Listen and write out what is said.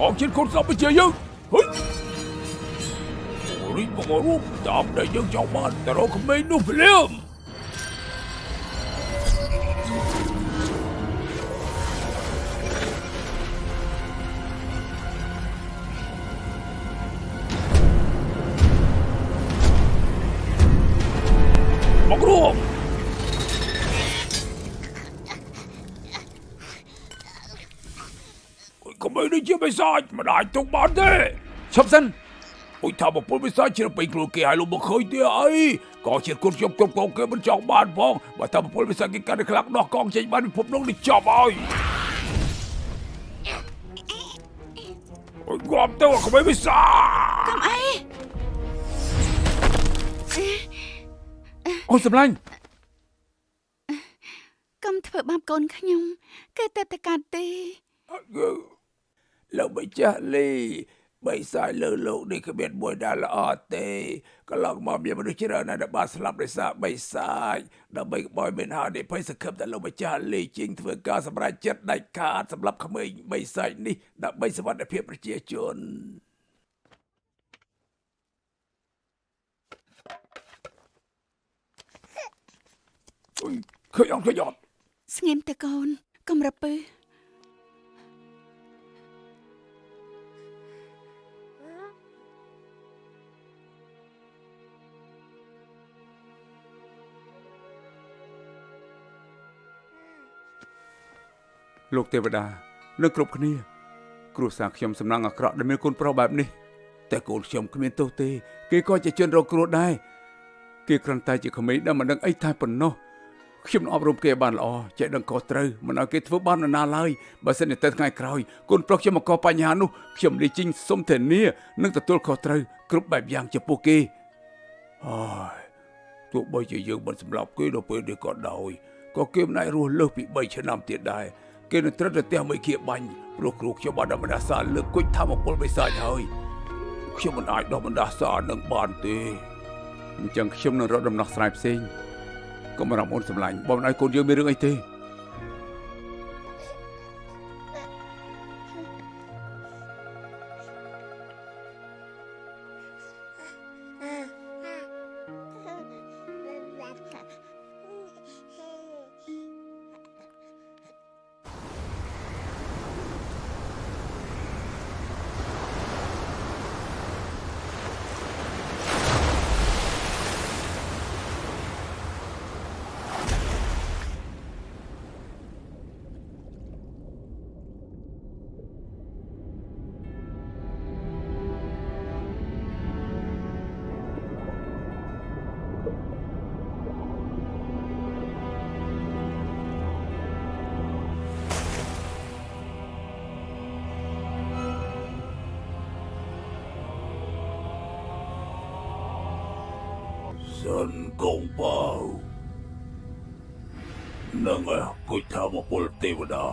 องฉันคนสับไปเจอยังเฮ้ยรีบมารูปตามได้ยังเจ้าบ้านแต่เราก็ไม่นุ่มเลี้ยมมารวมก็ไม่ได้เชื่อไม่ทราบมาได้ทุกบ้านเด้ชอบสันโอ้ยถ้าบอกพูดไม่ทราบเชื่อไปกลัวเกยลงมาเคยเดียไอ้ก็เชื่อคนชอบกองเกยมันจองบ้านพ้องว่าถ้าบอกพูดไม่ทราบกินกันในคลักนอกกองใจบ้านผมน้องได้จอบไอ้ความเต้าเขาไม่ทราบ Cầm ai អូនសម្លាញ់ Cầmធ្វើបាបកូនខ្ញុំគេតែតកាត់ទេ លោកម្ចាស់លីបីសាយលើលោកនេះគ្មានមួយដែលល្អទេកន្លងមកមានមនុស្សច្រើនណាស់ដែលបានស្លាប់ដោយសារបីសាយដើម្បីកុំឲ្យមានហានិភ័យសង្ឃឹមតែលោកម្ចាស់លីជាងធ្វើការសម្រេចចិត្តដាច់ខាតសម្រាប់ក្មេងបីសាយនេះដើម្បីសុវត្ថិភាពប្រជាជនឃើញអត់ ស្ងៀមតែកូនកុំរពើលោកទេវតានៅគ្រប់គ្នាគ្រួសារខ្ញុំសំឡងអាក្រក់ដែលមានកូនប្រុសបែបនេះតែកូនខ្ញុំគ្មានទោសទេគេក៏ជាជនរងគ្រោះដែរគេគ្រាន់តែជាក្មេងដែលមិនដឹងអីតែប៉ុណ្ណោះខ្ញុំអប់រំគេបានល្អចេះដឹងខុសត្រូវមិនឲ្យគេធ្វើបាបនរណាឡើយបើសិនតែថ្ងៃក្រោយកូនប្រុសខ្ញុំមកកបញ្ហានោះខ្ញុំលីជីងសុំធានានឹងទទួលខុសត្រូវគ្រប់បែបយ៉ាងចំពោះគេហើយទោះបីជាយើងមិនសម្លាប់គេដល់ពេលនេះក៏ដោយក៏គេមិនអាចរស់លើសពី3ឆ្នាំទៀតដែរគេនឹងត្រូវទៅផ្ទះមួយគៀបាញ់ព្រោះគ្រូខ្ញុំបានបណ្ដាសាលើកគុជធម្មពលបិសាចហើយខ្ញុំមិនអាចដោះបណ្ដាសានឹងបានទេអញ្ចឹងខ្ញុំនឹងរកដំណោះស្រាយផ្សេងកុំរំអូនសម្លាញ់បើមិនឲ្យកូនយើងមានរឿងអីទេសិនកងប៉ៅនឹងគុជធម្មពលទេវតា